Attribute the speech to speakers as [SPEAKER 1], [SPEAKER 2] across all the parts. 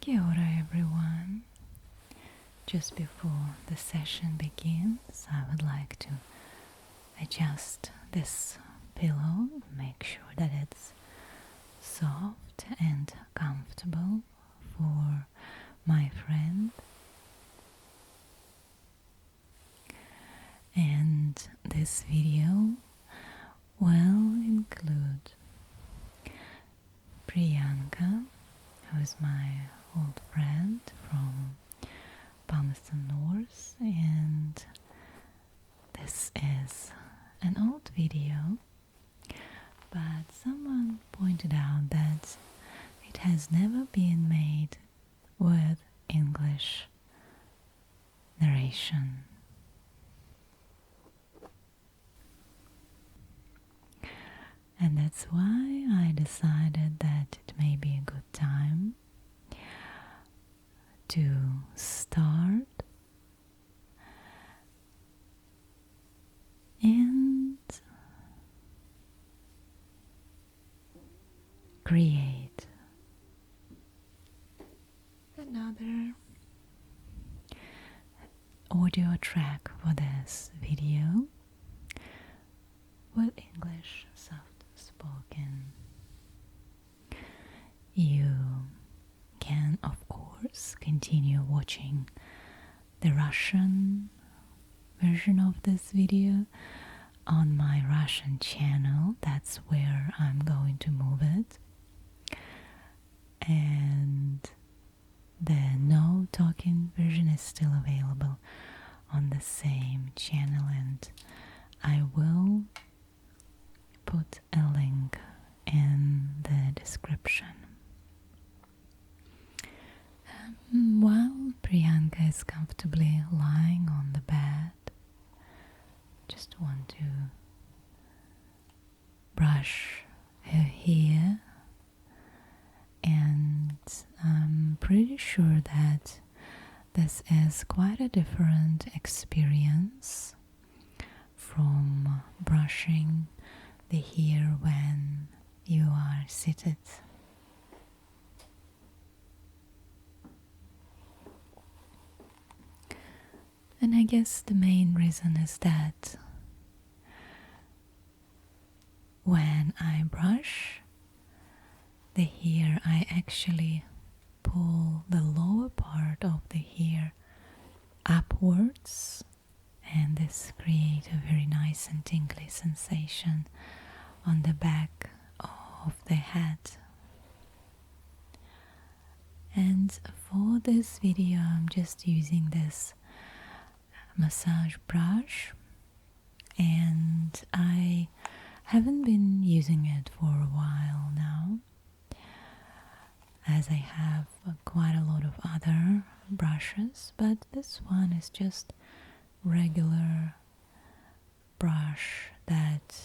[SPEAKER 1] Kia ora everyone. Just before the session begins, I would like to adjust this pillow, make sure that it's soft and comfortable for my friend. And this video will include Priyanka, who is my old friend from Palmerston North, and this is an old video, but someone pointed out that it has never been made with English narration. And that's why I decided that it may be a good time to start and create another audio track for this video with English soft spoken. You can, of course, continue watching the Russian version of this video on my Russian channel. That's where I'm going to move it. And the no talking version is still available on the same channel, and I will put a link in the description. While Priyanka is comfortably lying on the bed, just want to brush her hair, and I'm pretty sure that this is quite a different experience from brushing the hair when you are seated. And I guess the main reason is that when I brush the hair, I actually pull the lower part of the hair upwards, and this creates a very nice and tingly sensation on the back of the head. And for this video, I'm just using this massage brush, and I haven't been using it for a while now, as I have quite a lot of other brushes, but this one is just regular brush that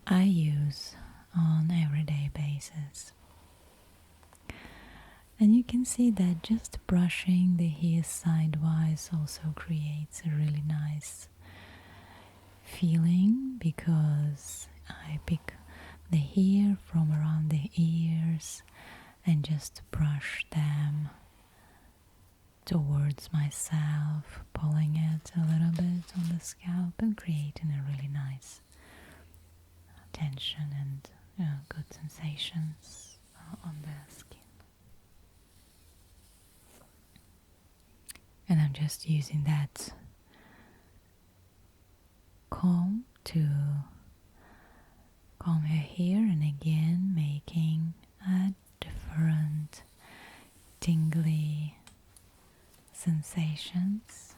[SPEAKER 1] I use on everyday basis. And you can see that just brushing the hair sidewise also creates a really nice feeling, because I pick the hair from around the ears and just brush them towards myself, pulling it a little bit on the scalp and creating a really nice tension and good sensations on the skin. And I'm just using that comb to comb her hair, and again making a different tingly sensations.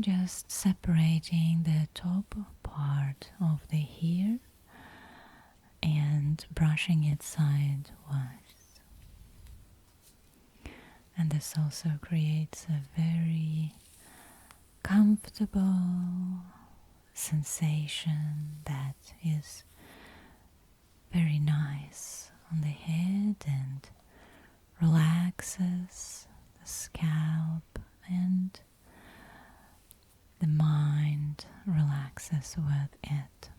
[SPEAKER 1] just separating the top part of the hair and brushing it sidewise. And this also creates a very comfortable sensation that is very nice on the head and relaxes the scalp, and the mind relaxes with it.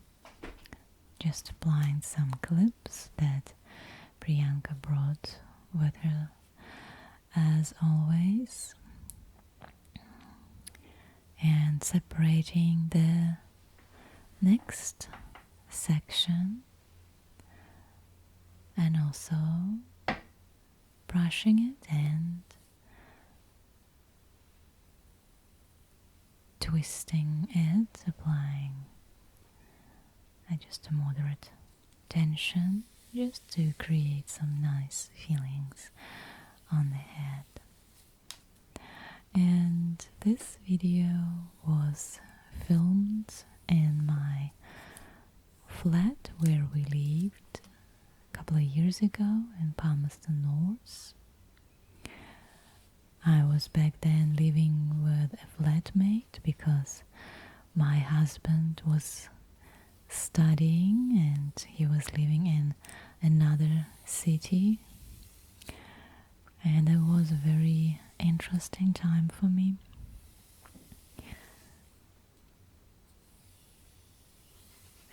[SPEAKER 1] Just applying some clips that Priyanka brought with her as always, and separating the next section and also brushing it and twisting it, applying just a moderate tension just to create some nice feelings on the head. And this video was filmed in my flat where we lived a couple of years ago in Palmerston North. I was back then living with a flatmate because my husband was studying and he was living in another city, and it was a very interesting time for me.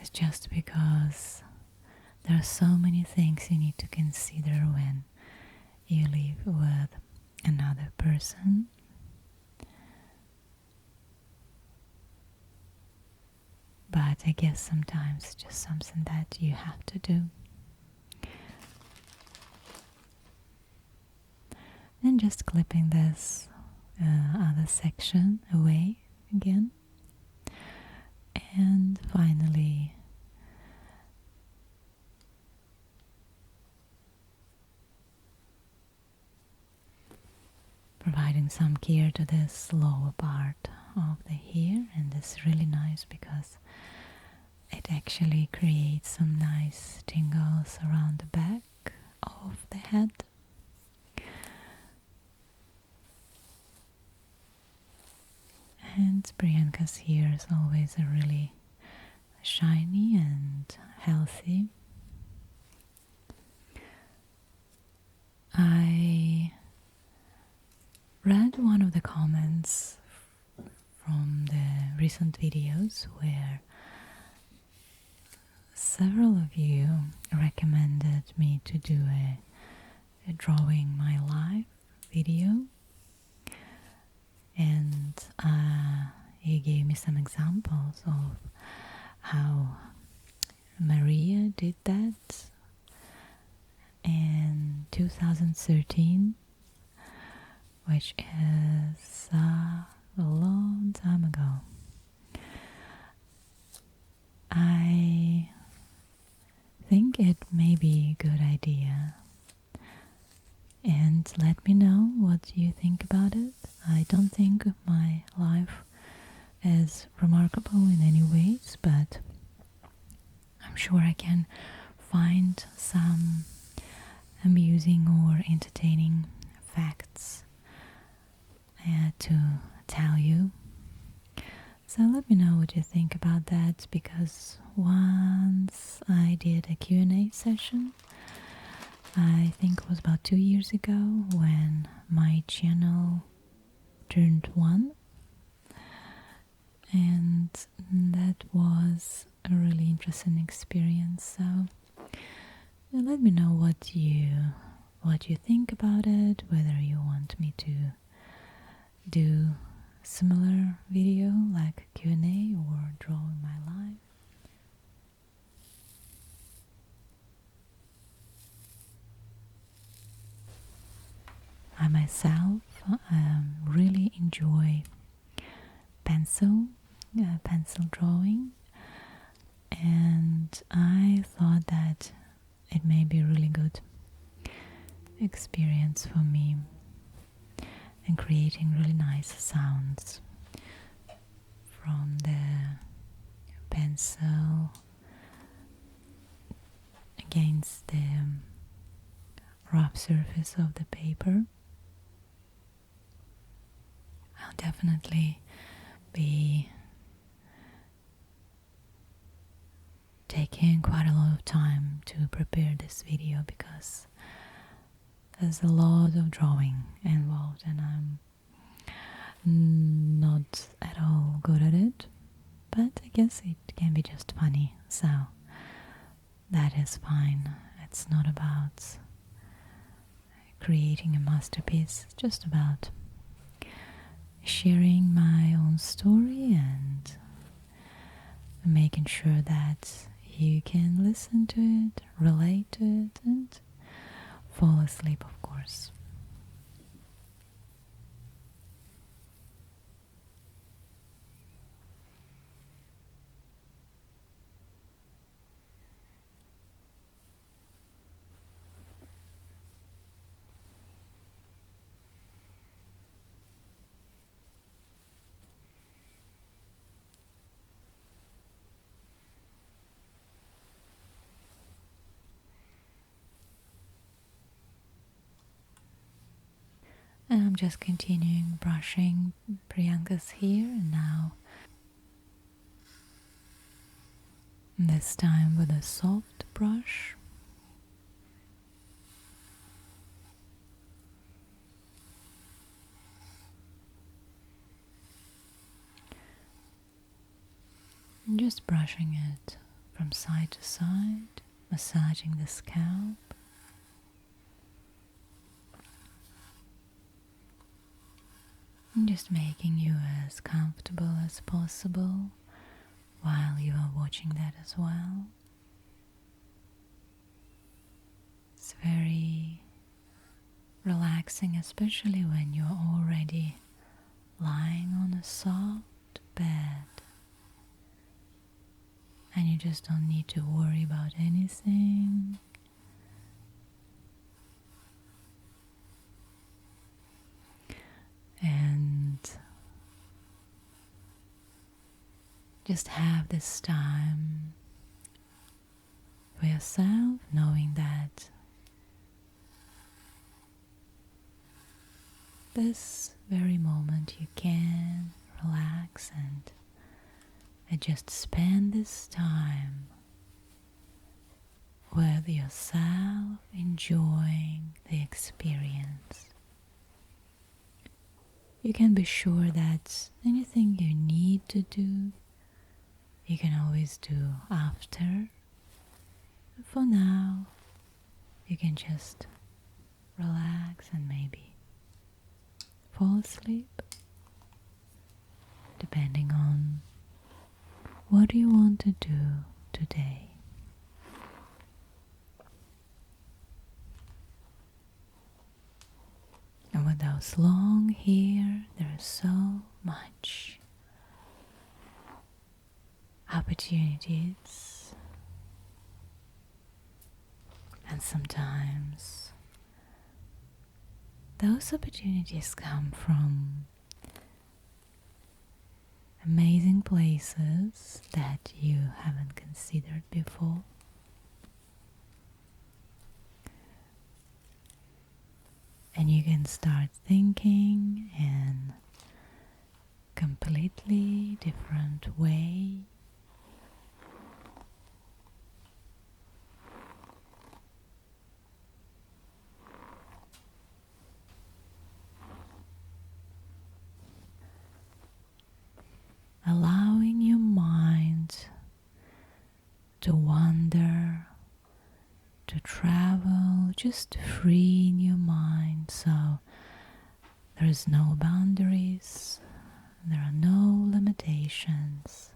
[SPEAKER 1] It's just because there are so many things you need to consider when you live with another person. But I guess sometimes it's just something that you have to do. And just clipping this other section away again. And finally providing some care to this lower part of the hair, and it's really nice because it actually creates some nice tingles around the back of the head. And Priyanka's hair is always a really shiny and healthy. I read one of the comments from the recent videos where several of you recommended me to do a drawing my life video, and you gave me some examples of how Maria did that in 2013, which is a long time ago. I think it may be a good idea, and let me know what you think about it. I don't think my life is remarkable in any ways, but I'm sure I can find some amusing or entertaining facts to tell you. So let me know what you think about that, because once I did a Q&A session, I think it was about 2 years ago, when my channel turned 1, and that was a really interesting experience. So let me know what you think about it, whether you want me to do similar video like Q&A or drawing my life. I myself really enjoy pencil drawing, and I thought that it may be a really good experience for me in creating really nice sounds surface of the paper. I'll definitely be taking quite a lot of time to prepare this video because there's a lot of drawing involved and I'm not at all good at it, but I guess it can be just funny, so that is fine. It's not about creating a masterpiece, it's just about sharing my own story and making sure that you can listen to it, relate to it, and fall asleep, of course. And I'm just continuing brushing Priyanka's hair now, this time with a soft brush. And just brushing it from side to side, massaging the scalp. And just making you as comfortable as possible while you are watching that as well. It's very relaxing, especially when you're already lying on a soft bed and you just don't need to worry about anything. And just have this time for yourself, knowing that this very moment you can relax and just spend this time with yourself, enjoying the experience. You can be sure that anything you need to do, you can always do after. For now, you can just relax and maybe fall asleep, depending on what you want to do today. And with those long hair, there is so much opportunities, and sometimes those opportunities come from amazing places that you haven't considered before. And you can start thinking in a completely different way. Allowing your mind to wander, to travel, just free in your mind, so there is no boundaries, there are no limitations,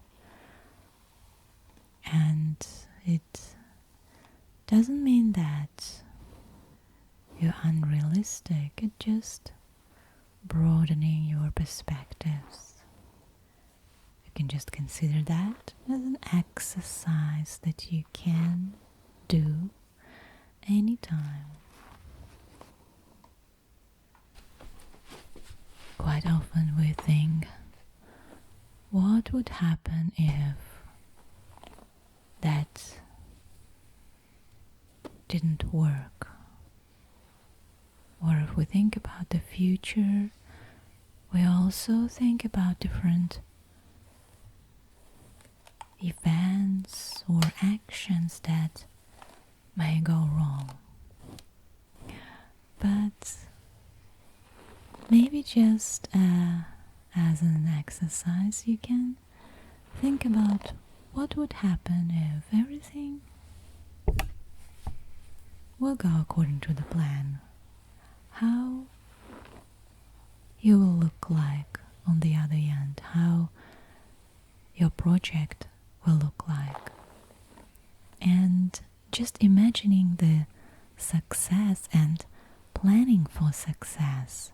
[SPEAKER 1] and it doesn't mean that you're unrealistic, it's just broadening your perspectives. You can just consider that as an exercise that you can do anytime. Quite often we think, what would happen if that didn't work? future, we also think about different events or actions that may go wrong. But maybe just as an exercise, you can think about what would happen if everything will go according to the plan. How you will look like on the other end, how your project will look like. And just imagining the success and planning for success.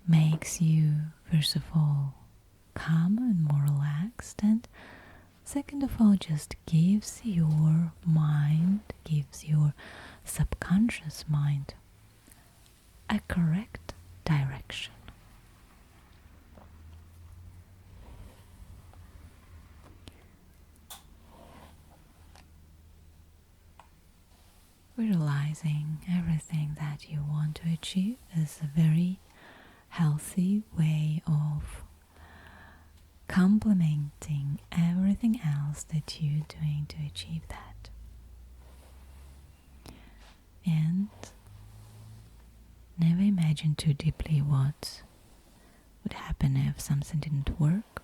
[SPEAKER 1] Makes you, first of all, calm and more relaxed, and second of all, just gives your mind, gives your subconscious mind a correct direction. Realizing everything that you want to achieve is a very healthy way of complementing everything else that you're doing to achieve that. And never imagine too deeply what would happen if something didn't work.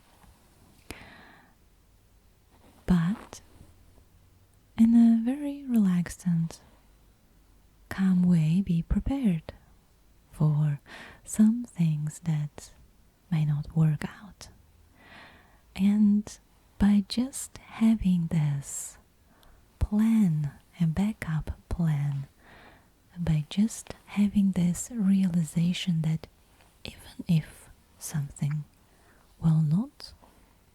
[SPEAKER 1] But in a very relaxed and calm way, be prepared for some things that may not work out. And by just having this plan, a backup plan, by just having this realization that even if something will not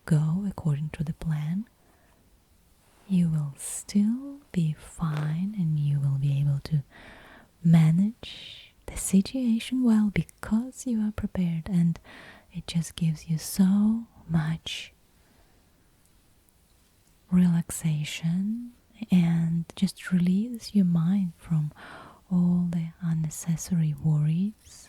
[SPEAKER 1] go according to the plan, you will still be fine and you will be able to manage the situation well because you are prepared, and it just gives you so much relaxation and just release your mind from all the unnecessary worries.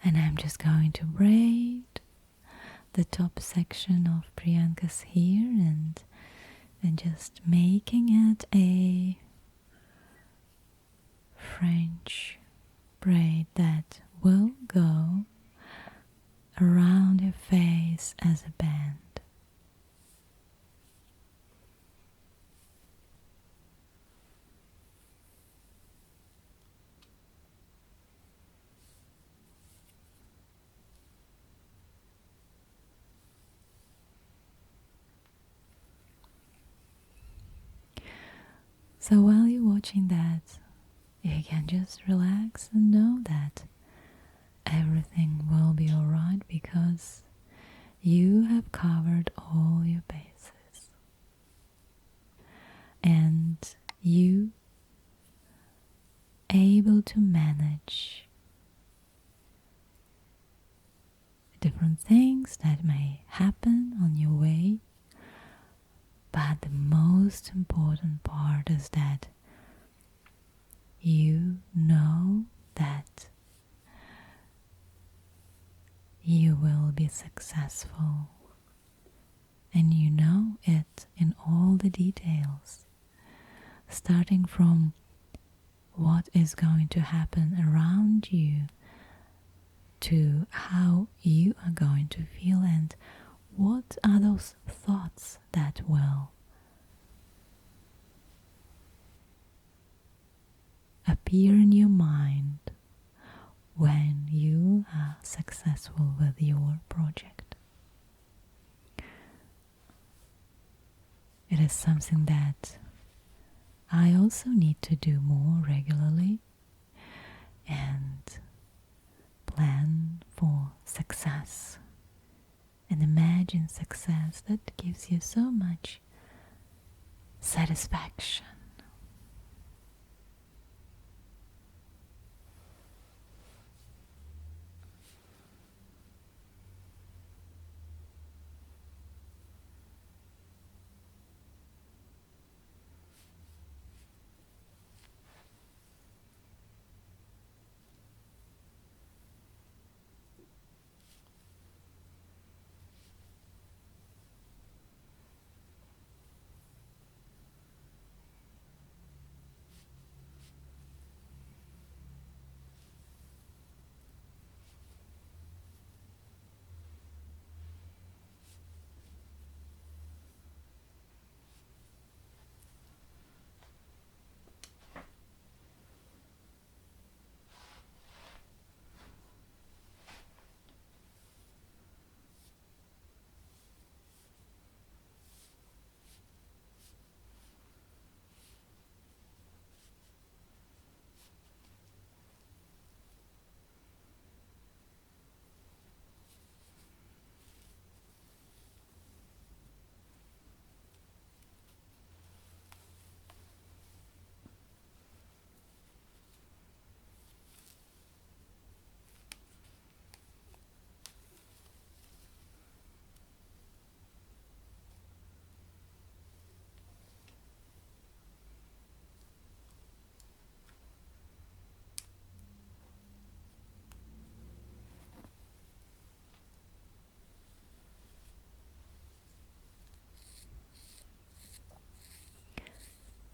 [SPEAKER 1] And I'm just going to braid the top section of Priyanka's hair and just making it a French braid that will go around her face as a band. So while you're watching that, you can just relax and know that everything will be alright because you have covered all your bases. And you able to manage different things that may happen on your way. But the most important part is that you know that you will be successful, and you know it in all the details. starting from what is going to happen around you to how you are going to feel and what are those thoughts that will appear in your mind when you are successful with your project. It is something that I also need to do more regularly and plan for success and imagine success that gives you so much satisfaction.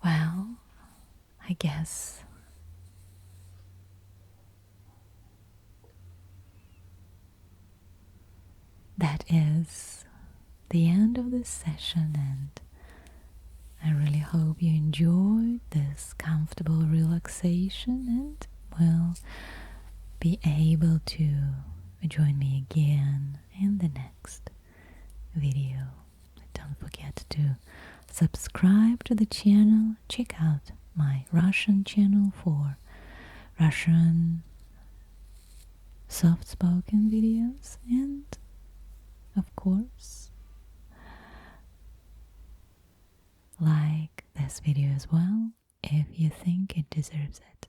[SPEAKER 1] Well, I guess that is the end of this session, and I really hope you enjoyed this comfortable relaxation and will be able to join me again in the next video. Don't forget to subscribe to the channel, check out my Russian channel for Russian soft-spoken videos, and of course like this video as well if you think it deserves it.